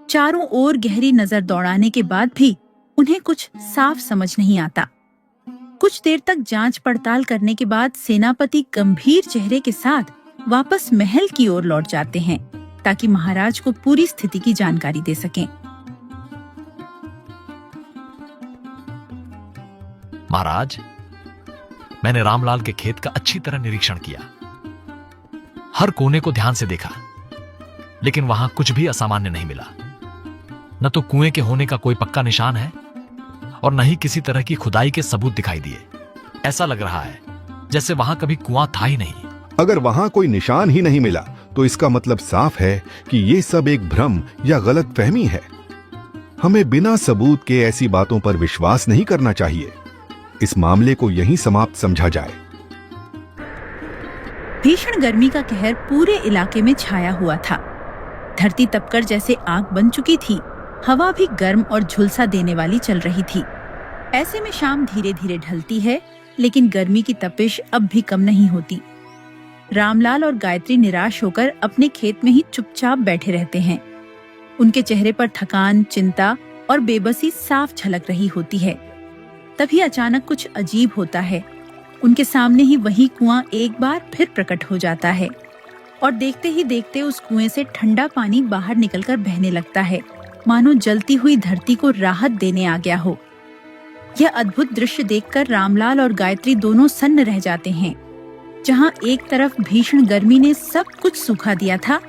चारों ओर गहरी नजर दौड़ाने के बाद भी उन्हें कुछ साफ समझ नहीं आता। कुछ देर तक जांच पड़ताल करने के बाद सेनापति गंभीर चेहरे के साथ वापस महल की ओर लौट जाते हैं। ताकि महाराज को पूरी स्थिति की जानकारी दे सकें। महाराज, मैंने रामलाल के खेत का अच्छी तरह निरीक्षण किया। हर कोने को ध्यान से देखा, लेकिन वहां कुछ भी असामान्य नहीं मिला। न तो कुएं के होने का कोई पक्का निशान है और न ही किसी तरह की खुदाई के सबूत दिखाई दिए। ऐसा लग रहा है जैसे वहां कभी कुआं था ही नहीं। अगर वहां कोई निशान ही नहीं मिला तो इसका मतलब साफ है कि ये सब एक भ्रम या गलत फहमी है। हमें बिना सबूत के ऐसी बातों पर विश्वास नहीं करना चाहिए। इस मामले को यहीं समाप्त समझा जाए। भीषण गर्मी का कहर पूरे इलाके में छाया हुआ था। धरती तपकर जैसे आग बन चुकी थी। हवा भी गर्म और झुलसा देने वाली चल रही थी। ऐसे में शाम धीरे धीरे ढलती है, लेकिन गर्मी की तपिश अब भी कम नहीं होती। रामलाल और गायत्री निराश होकर अपने खेत में ही चुपचाप बैठे रहते हैं। उनके चेहरे पर थकान, चिंता और बेबसी साफ झलक रही होती है। तभी अचानक कुछ अजीब होता है। उनके सामने ही वही कुआं एक बार फिर प्रकट हो जाता है और देखते ही देखते उस कुएं से ठंडा पानी बाहर निकलकर बहने लगता है, मानो जलती हुई धरती को राहत देने आ गया हो। यह अद्भुत दृश्य देखकर रामलाल और गायत्री दोनों सन्न रह जाते हैं। जहां एक तरफ भीषण गर्मी ने सब कुछ सूखा दिया था,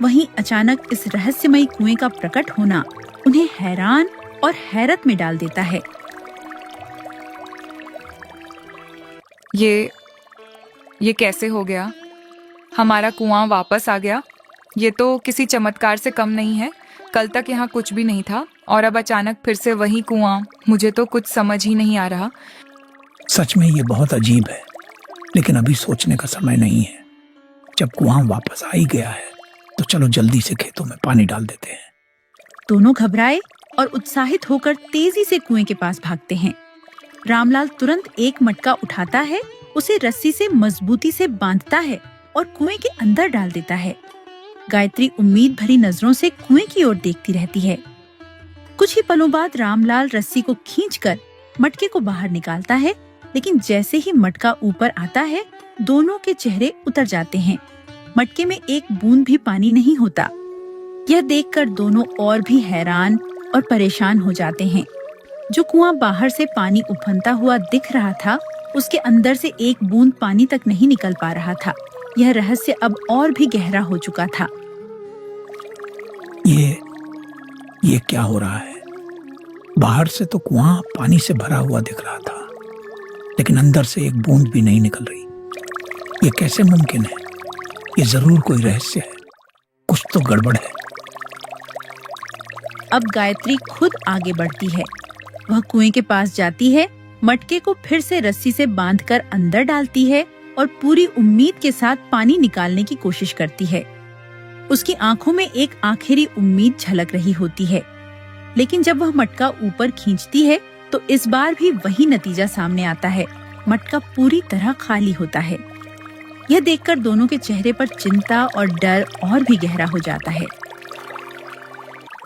वहीं अचानक इस रहस्यमयी कुएं का प्रकट होना उन्हें हैरान और हैरत में डाल देता है। ये कैसे हो गया? हमारा कुआं वापस आ गया। ये तो किसी चमत्कार से कम नहीं है। कल तक यहाँ कुछ भी नहीं था और अब अचानक फिर से वही कुआं। मुझे तो कुछ समझ ही नहीं आ रहा। सच में ये बहुत अजीब है, लेकिन अभी सोचने का समय नहीं है। जब कुआं वापस आ ही गया है तो चलो जल्दी से खेतों में पानी डाल देते हैं। दोनों घबराए और उत्साहित होकर तेजी से कुएं के पास भागते हैं। रामलाल तुरंत एक मटका उठाता है, उसे रस्सी से मजबूती से बांधता है और कुएं के अंदर डाल देता है। गायत्री उम्मीद भरी नजरों से कुएं की ओर देखती रहती है। कुछ ही पलों बाद रामलाल रस्सी को खींचकर मटके को बाहर निकालता है, लेकिन जैसे ही मटका ऊपर आता है, दोनों के चेहरे उतर जाते हैं। मटके में एक बूंद भी पानी नहीं होता। यह देखकर दोनों और भी हैरान और परेशान हो जाते हैं। जो कुआं बाहर से पानी उफनता हुआ दिख रहा था, उसके अंदर से एक बूंद पानी तक नहीं निकल पा रहा था। यह रहस्य अब और भी गहरा हो चुका था। ये क्या हो रहा है? बाहर से तो कुआं पानी से भरा हुआ दिख रहा था, लेकिन अंदर से एक बूंद भी नहीं निकल रही। ये कैसे मुमकिन है? ये जरूर कोई रहस्य है। कुछ तो गड़बड़ है। अब गायत्री खुद आगे बढ़ती है। वह कुएं के पास जाती है, मटके को फिर से रस्सी से बांधकर अंदर डालती है और पूरी उम्मीद के साथ पानी निकालने की कोशिश करती है। उसकी आंखों में एक आखिरी उम्मीद झलक रही होती है, लेकिन जब वह मटका ऊपर खींचती है तो इस बार भी वही नतीजा सामने आता है। मटका पूरी तरह खाली होता है। यह देखकर दोनों के चेहरे पर चिंता और डर और भी गहरा हो जाता है।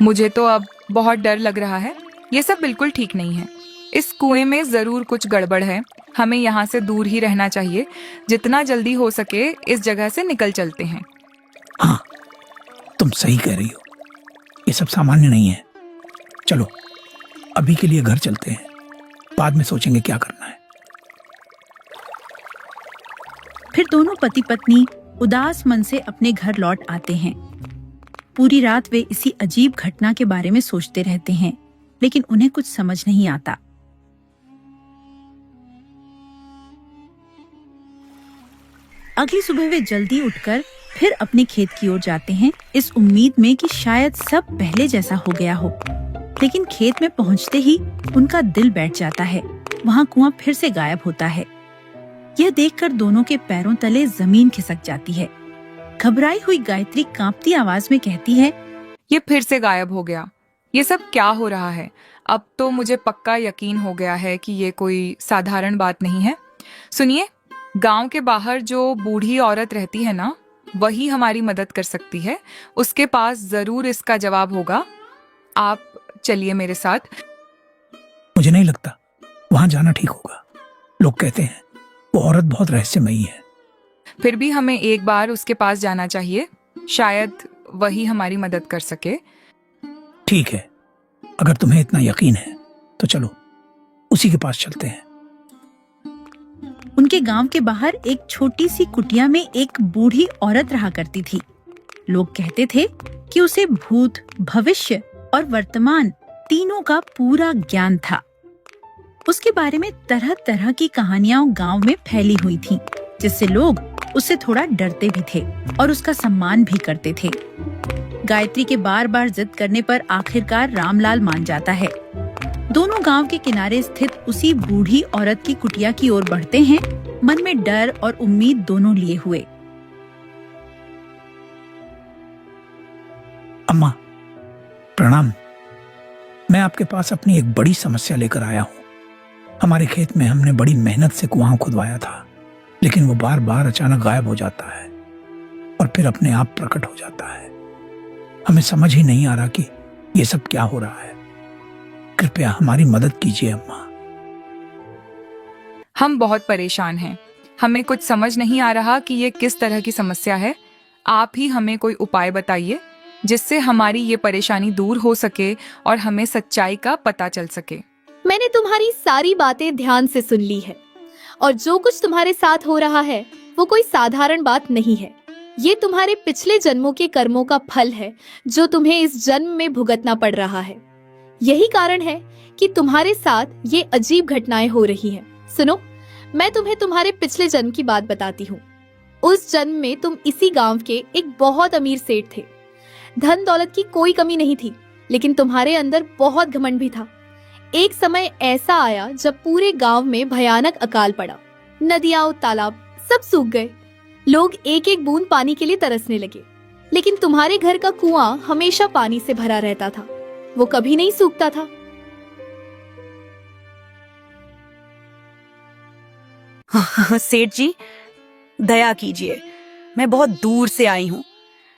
मुझे तो अब बहुत डर लग रहा है। ये सब बिल्कुल ठीक नहीं है। इस कुएं में जरूर कुछ गड़बड़ है। हमें यहाँ से दूर ही रहना चाहिए। जितना जल्दी हो सके इस जगह से निकल चलते हैं। हाँ, तुम सही कह रही हो। ये सब सामान्य नहीं है। चलो अभी के लिए घर चलते हैं, बाद में सोचेंगे क्या करना है। फिर दोनों पति पत्नी उदास मन से अपने घर लौट आते हैं। पूरी रात वे इसी अजीब घटना के बारे में सोचते रहते हैं, लेकिन उन्हें कुछ समझ नहीं आता। अगली सुबह वे जल्दी उठकर फिर अपने खेत की ओर जाते हैं, इस उम्मीद में कि शायद सब पहले जैसा हो गया हो। लेकिन खेत में पहुंचते ही उनका दिल बैठ जाता है। वहां कुआं फिर से गायब होता है। यह देखकर दोनों के पैरों तले जमीन खिसक जाती है। घबराई हुई गायत्री कांपती आवाज में कहती है, ये फिर से गायब हो गया। ये सब क्या हो रहा है? अब तो मुझे पक्का यकीन हो गया है कि ये कोई साधारण बात नहीं है। सुनिए, गांव के बाहर जो बूढ़ी औरत रहती है ना, वही हमारी मदद कर सकती है। उसके पास जरूर इसका जवाब होगा। आप चलिए मेरे साथ। मुझे नहीं लगता वहां जाना ठीक होगा। लोग कहते हैं वो औरत बहुत रहस्यमयी है। फिर भी हमें एक बार उसके पास जाना चाहिए। शायद वही हमारी मदद कर सके। ठीक है, अगर तुम्हें इतना यकीन है तो चलो उसी के पास चलते हैं। उनके गांव के बाहर एक छोटी सी कुटिया में एक बूढ़ी औरत रहा करती थी। लोग कहते थे कि उसे भूत, भविष्य और वर्तमान तीनों का पूरा ज्ञान था। उसके बारे में तरह तरह की कहानियां गांव में फैली हुई थीं, जिससे लोग उससे थोड़ा डरते भी थे और उसका सम्मान भी करते थे। गायत्री के बार बार जिद करने पर आखिरकार रामलाल मान जाता है। दोनों गांव के किनारे स्थित उसी बूढ़ी औरत की कुटिया की ओर बढ़ते हैं, मन में डर और उम्मीद दोनों लिए हुए। अम्मा, प्रणाम। मैं आपके पास अपनी एक बड़ी समस्या लेकर आया हूँ। हमारे खेत में हमने बड़ी मेहनत से कुआं खुदवाया था, लेकिन वो बार बार अचानक गायब हो जाता है और फिर अपने आप प्रकट हो जाता है। हमें समझ ही नहीं आ रहा कि ये सब क्या हो रहा है। कृपया हमारी मदद कीजिए अम्मा। हम बहुत परेशान हैं। हमें कुछ समझ नहीं आ रहा कि ये किस तरह की समस्या है। आप ही हमें कोई उपाय बताइए जिससे हमारी ये परेशानी दूर हो सके और हमें सच्चाई का पता चल सके। मैंने तुम्हारी सारी बातें ध्यान से सुन ली है और जो कुछ तुम्हारे साथ हो रहा है वो कोई साधारण बात नहीं है। ये तुम्हारे पिछले जन्मों के कर्मों का फल है जो तुम्हें इस जन्म में भुगतना पड़ रहा है। यही कारण है कि तुम्हारे साथ ये अजीब घटनाएं हो रही हैं। सुनो, मैं तुम्हें तुम्हारे पिछले जन्म की बात बताती हूँ। उस जन्म में तुम इसी गांव के एक बहुत अमीर सेठ थे। धन दौलत की कोई कमी नहीं थी, लेकिन तुम्हारे अंदर बहुत घमंड भी था। एक समय ऐसा आया जब पूरे गांव में भयानक अकाल पड़ा। नदियां और तालाब सब सूख गए। लोग एक एक बूंद पानी के लिए तरसने लगे, लेकिन तुम्हारे घर का कुआं हमेशा पानी से भरा रहता था। वो कभी नहीं सूखता था। सेठ जी, दया कीजिए, मैं बहुत दूर से आई हूँ।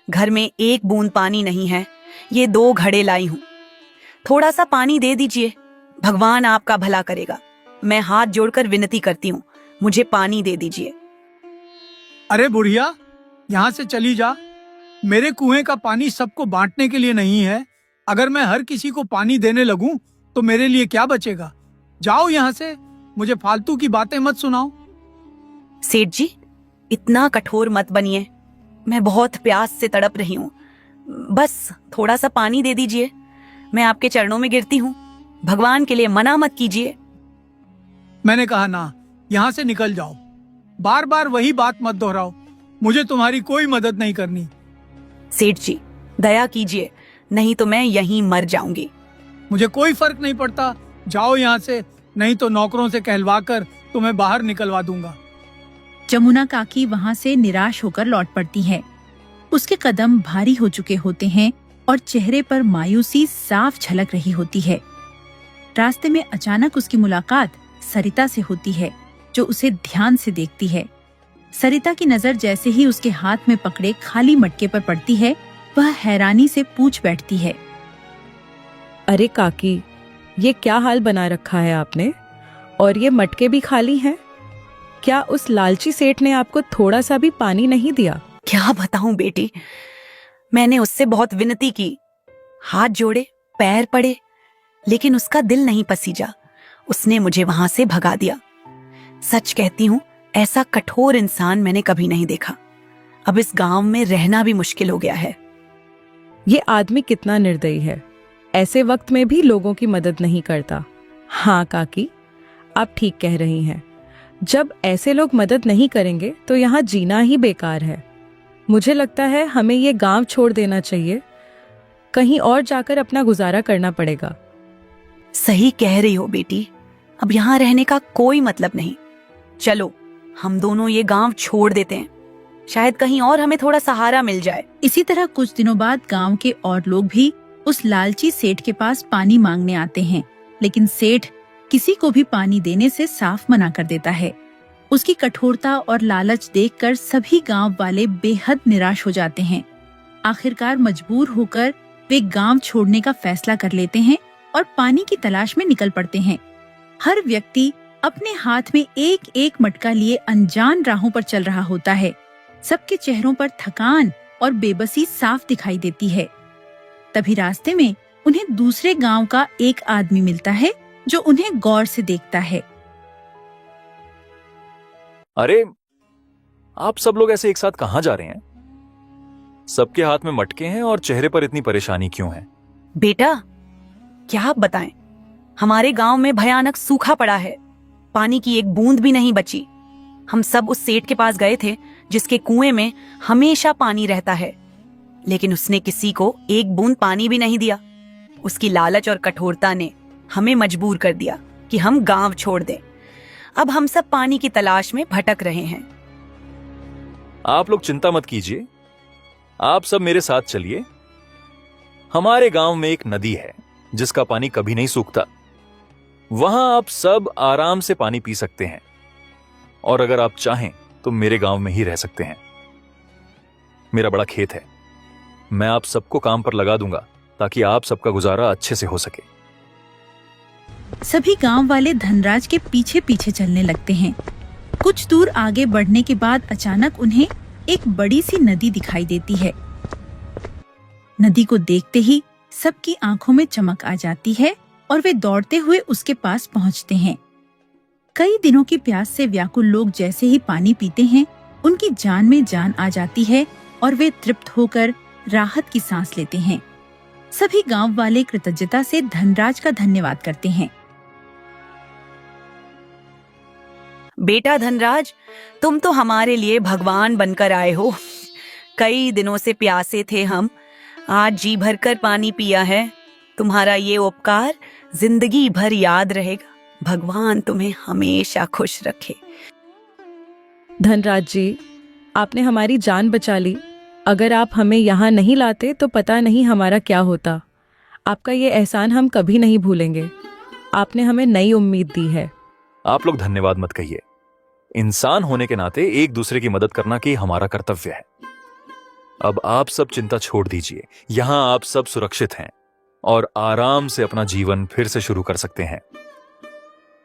घर में एक बूंद पानी नहीं है। ये 2 घड़े लाई हूँ। थोड़ा सा पानी दे दीजिए, भगवान आपका भला करेगा। मैं हाथ जोड़कर विनती करती हूँ, मुझे पानी दे दीजिए। अरे बुढ़िया, यहाँ से चली जा। मेरे कुएं का पानी सबको बांटने के लिए नहीं है। अगर मैं हर किसी को पानी देने लगूं तो मेरे लिए क्या बचेगा। जाओ यहाँ से, मुझे फालतू की बातें मत सुनाओ। सेठ जी, इतना कठोर मत बनिए। मैं बहुत प्यास से तड़प रही हूँ। बस थोड़ा सा पानी दे दीजिए। मैं आपके चरणों में गिरती हूँ, भगवान के लिए मना मत कीजिए। मैंने कहा ना, यहाँ से निकल जाओ। बार बार वही बात मत दोहराओ। मुझे तुम्हारी कोई मदद नहीं करनी। सेठ जी, दया कीजिए, नहीं तो मैं यहीं मर जाऊंगी। मुझे कोई फर्क नहीं पड़ता। जाओ यहाँ से, नहीं तो नौकरों से कहलवाकर तुम्हें बाहर निकलवा दूंगा। जमुना काकी वहाँ से निराश होकर लौट पड़ती है। उसके कदम भारी हो चुके होते हैं और चेहरे पर मायूसी साफ झलक रही होती है। रास्ते में अचानक उसकी मुलाकात सरिता से होती है, जो उसे ध्यान से देखती है। सरिता की नजर जैसे ही उसके हाथ में पकड़े खाली मटके पर पड़ती है, वह हैरानी से पूछ बैठती है, अरे काकी, ये क्या हाल बना रखा है आपने? और ये मटके भी खाली हैं? क्या उस लालची सेठ ने आपको थोड़ा सा भी पानी नहीं दिया? क्या बताऊं बेटी, मैंने उससे बहुत विनती की, हाथ जोड़े, पैर पड़े, लेकिन उसका दिल नहीं पसीजा। उसने मुझे वहां से भगा दिया। सच कहती हूँ, ऐसा कठोर इंसान मैंने कभी नहीं देखा। अब इस गांव में रहना भी मुश्किल हो गया है। ये आदमी कितना निर्दयी है, ऐसे वक्त में भी लोगों की मदद नहीं करता। हाँ काकी, आप ठीक कह रही हैं। जब ऐसे लोग मदद नहीं करेंगे तो यहाँ जीना ही बेकार है। मुझे लगता है हमें ये गांव छोड़ देना चाहिए। कहीं और जाकर अपना गुजारा करना पड़ेगा। सही कह रही हो बेटी, अब यहाँ रहने का कोई मतलब नहीं। चलो हम दोनों ये गांव छोड़ देते हैं, शायद कहीं और हमें थोड़ा सहारा मिल जाए। इसी तरह कुछ दिनों बाद गांव के और लोग भी उस लालची सेठ के पास पानी मांगने आते हैं, लेकिन सेठ किसी को भी पानी देने से साफ मना कर देता है। उसकी कठोरता और लालच देखकर सभी गांव वाले बेहद निराश हो जाते हैं। आखिरकार मजबूर होकर वे गांव छोड़ने का फैसला कर लेते हैं और पानी की तलाश में निकल पड़ते हैं। हर व्यक्ति अपने हाथ में एक एक मटका लिए अनजान राहों पर चल रहा होता है। सबके चेहरों पर थकान और बेबसी साफ दिखाई देती है। तभी रास्ते में उन्हें दूसरे गांव का एक आदमी मिलता है जो उन्हें गौर से देखता है। अरे, आप सब लोग ऐसे एक साथ कहाँ जा रहे हैं? सबके हाथ में मटके हैं और चेहरे पर इतनी परेशानी क्यों है? बेटा, क्या आप बताएं, हमारे गांव में भयानक सूखा पड़ा है। पानी की एक बूंद भी नहीं बची। हम सब उस सेठ के पास गए थे जिसके कुएं में हमेशा पानी रहता है, लेकिन उसने किसी को एक बूंद पानी भी नहीं दिया। उसकी लालच और कठोरता ने हमें मजबूर कर दिया कि हम गांव छोड़ दें। अब हम सब पानी की तलाश में भटक रहे हैं। आप लोग चिंता मत कीजिए, आप सब मेरे साथ चलिए। हमारे गांव में एक नदी है जिसका पानी कभी नहीं सूखता। वहां आप सब आराम से पानी पी सकते हैं, और अगर आप चाहें तो मेरे गांव में ही रह सकते हैं। मेरा बड़ा खेत है, मैं आप सबको काम पर लगा दूंगा ताकि आप सबका गुजारा अच्छे से हो सके। सभी गांव वाले धनराज के पीछे पीछे चलने लगते हैं। कुछ दूर आगे बढ़ने के बाद अचानक उन्हें एक बड़ी सी नदी दिखाई देती है। नदी को देखते ही सबकी आंखों में चमक आ जाती है और वे दौड़ते हुए उसके पास पहुंचते हैं। कई दिनों की प्यास से व्याकुल लोग जैसे ही पानी पीते हैं, उनकी जान में जान आ जाती है और वे तृप्त होकर राहत की सांस लेते हैं। सभी गांव वाले कृतज्ञता से धनराज का धन्यवाद करते हैं। बेटा धनराज, तुम तो हमारे लिए भगवान बनकर आए हो। कई दिनों से प्यासे थे हम, आज जी भरकर पानी पिया है। तुम्हारा ये उपकार जिंदगी भर याद रहेगा। भगवान तुम्हें हमेशा खुश रखे। धनराज जी, आपने हमारी जान बचा ली। अगर आप हमें यहाँ नहीं लाते तो पता नहीं हमारा क्या होता। आपका ये एहसान हम कभी नहीं भूलेंगे। आपने हमें नई उम्मीद दी है। आप लोग धन्यवाद मत कहिए। इंसान होने के नाते एक दूसरे की मदद करना कि हमारा कर्तव्य है। अब आप सब चिंता छोड़ दीजिए। यहां आप सब सुरक्षित हैं और आराम से अपना जीवन फिर से शुरू कर सकते हैं।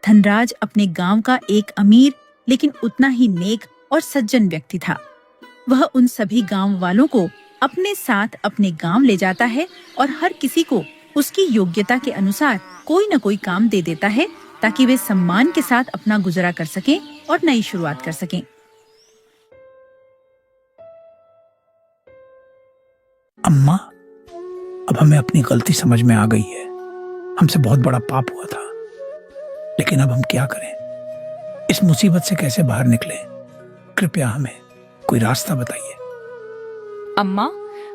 धनराज अपने गांव का एक अमीर लेकिन उतना ही नेक और सज्जन व्यक्ति था। वह उन सभी गांव वालों को अपने साथ अपने गांव ले जाता है और हर किसी को उसकी योग्यता के अनुसार कोई न कोई काम दे देता है ताकि वे सम्मान के साथ अपना गुजारा कर सकें और नई शुरुआत कर सकें। अम्मा, अब हमें अपनी गलती समझ में आ गई है। हमसे बहुत बड़ा पाप हुआ था, लेकिन अब हम क्या करें? इस मुसीबत से कैसे बाहर निकलें? कृपया हमें कोई रास्ता बताइए। अम्मा,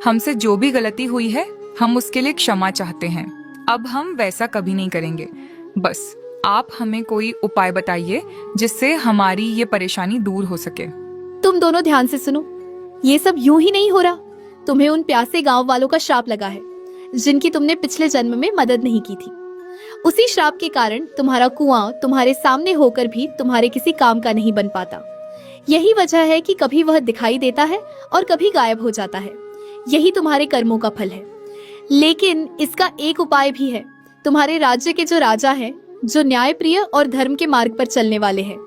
हमसे जो भी गलती हुई है हम उसके लिए क्षमा चाहते हैं। अब हम वैसा कभी नहीं करेंगे। बस आप हमें कोई उपाय बताइए जिससे हमारी ये परेशानी दूर हो सके। तुम दोनों ध्यान से सुनो, ये सब यूं ही नहीं हो रहा। तुम्हें उन प्यासे गांव वालों का श्राप लगा है जिनकी तुमने पिछले जन्म में मदद नहीं की थी। उसी श्राप के कारण तुम्हारा कुआं तुम्हारे सामने होकर भी तुम्हारे किसी काम का नहीं बन पाता। यही वजह है कि कभी वह दिखाई देता है और कभी गायब हो जाता है। यही तुम्हारे कर्मों का फल है। लेकिन इसका एक उपाय भी है। तुम्हारे राज्य के जो राजा हैं, जो न्यायप्रिय और धर्म के मार्ग पर चलने वाले हैं,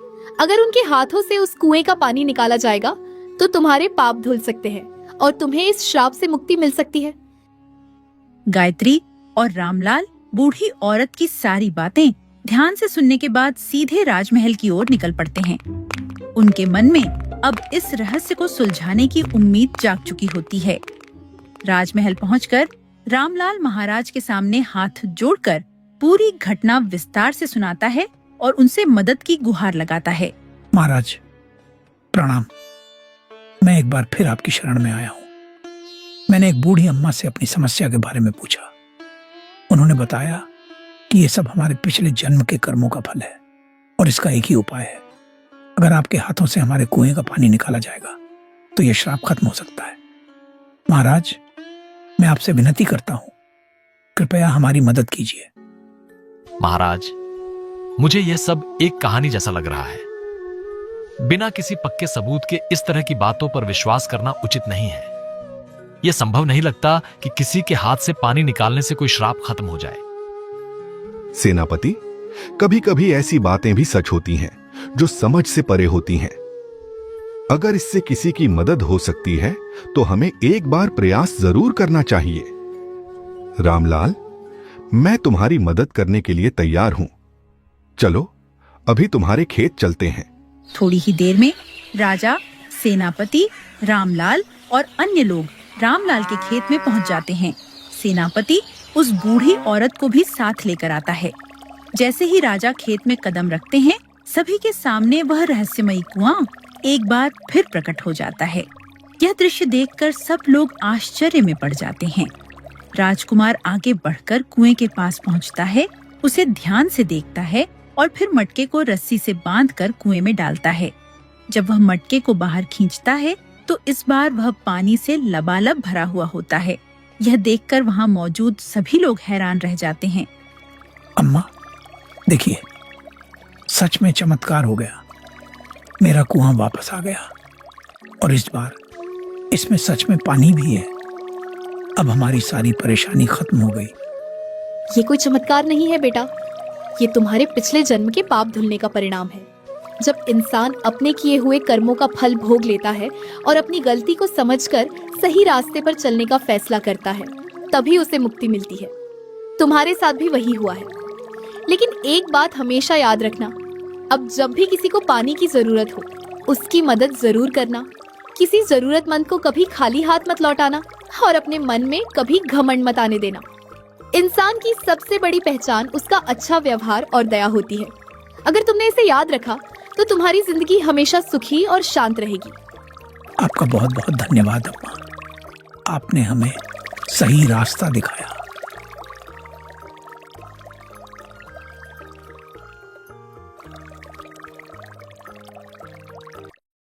अगर उनके हाथों से उस कुएं का पानी निकाला जाएगा तो तुम्हारे पाप धुल सकते हैं और तुम्हें इस श्राप से मुक्ति मिल सकती है। गायत्री और रामलाल बूढ़ी औरत की सारी बातें ध्यान से सुनने के बाद सीधे राजमहल की ओर निकल पड़ते हैं। उनके मन में अब इस रहस्य को सुलझाने की उम्मीद जाग चुकी होती है। राजमहल पहुंचकर रामलाल महाराज के सामने हाथ जोड़कर पूरी घटना विस्तार से सुनाता है और उनसे मदद की गुहार लगाता है। महाराज प्रणाम। मैं एक बार फिर आपकी शरण में आया हूँ। मैंने एक बूढ़ी अम्मा से अपनी समस्या के बारे में पूछा। उन्होंने बताया कि ये सब हमारे पिछले जन्म के कर्मों का फल है और इसका एक ही उपाय है। अगर आपके हाथों से हमारे कुएं का पानी निकाला जाएगा तो यह श्राप खत्म हो सकता है। महाराज, मैं आपसे विनती करता हूँ, कृपया हमारी मदद कीजिए। महाराज, मुझे यह सब एक कहानी जैसा लग रहा है। बिना किसी पक्के सबूत के इस तरह की बातों पर विश्वास करना उचित नहीं है। यह संभव नहीं लगता कि किसी के हाथ से पानी निकालने से कोई श्राप खत्म हो जाए। सेनापति, कभी कभी ऐसी बातें भी सच होती हैं जो समझ से परे होती हैं। अगर इससे किसी की मदद हो सकती है तो हमें एक बार प्रयास जरूर करना चाहिए। रामलाल, मैं तुम्हारी मदद करने के लिए तैयार हूं। चलो अभी तुम्हारे खेत चलते हैं। थोड़ी ही देर में राजा, सेनापति, रामलाल और अन्य लोग रामलाल के खेत में पहुंच जाते हैं। सेनापति उस बूढ़ी औरत को भी साथ लेकर आता है। जैसे ही राजा खेत में कदम रखते हैं, सभी के सामने वह रहस्यमयी कुआं एक बार फिर प्रकट हो जाता है। यह दृश्य देखकर सब लोग आश्चर्य में पड़ जाते हैं। राजकुमार आगे बढ़कर कुएं के पास पहुंचता है, उसे ध्यान से देखता है और फिर मटके को रस्सी से बांधकर कुएं में डालता है। जब वह मटके को बाहर खींचता है तो इस बार वह पानी से लबालब भरा हुआ होता है। यह देखकर वहां मौजूद सभी लोग हैरान रह जाते हैं। अम्मा, देखिए, सच में चमत्कार हो गया। मेरा कुआं वापस आ गया और इस बार इसमें सच में पानी भी है। अब हमारी सारी परेशानी खत्म हो गई। ये कोई चमत्कार नहीं है बेटा, ये तुम्हारे पिछले जन्म के पाप धुलने का परिणाम है। जब इंसान अपने किए हुए कर्मों का फल भोग लेता है और अपनी गलती को समझकर सही रास्ते पर चलने का फैसला करता है, तभी उसे मुक्ति मिलती है। तुम्हारे साथ भी वही हुआ है। लेकिन एक बात हमेशा याद रखना, अब जब भी किसी को पानी की जरूरत हो, उसकी मदद जरूर करना। किसी जरूरतमंद को कभी खाली हाथ मत लौटाना और अपने मन में कभी घमंड मत आने देना। इंसान की सबसे बड़ी पहचान उसका अच्छा व्यवहार और दया होती है। अगर तुमने इसे याद रखा तो तुम्हारी जिंदगी हमेशा सुखी और शांत रहेगी। आपका बहुत बहुत धन्यवाद अम्मा, आपने हमें सही रास्ता दिखाया।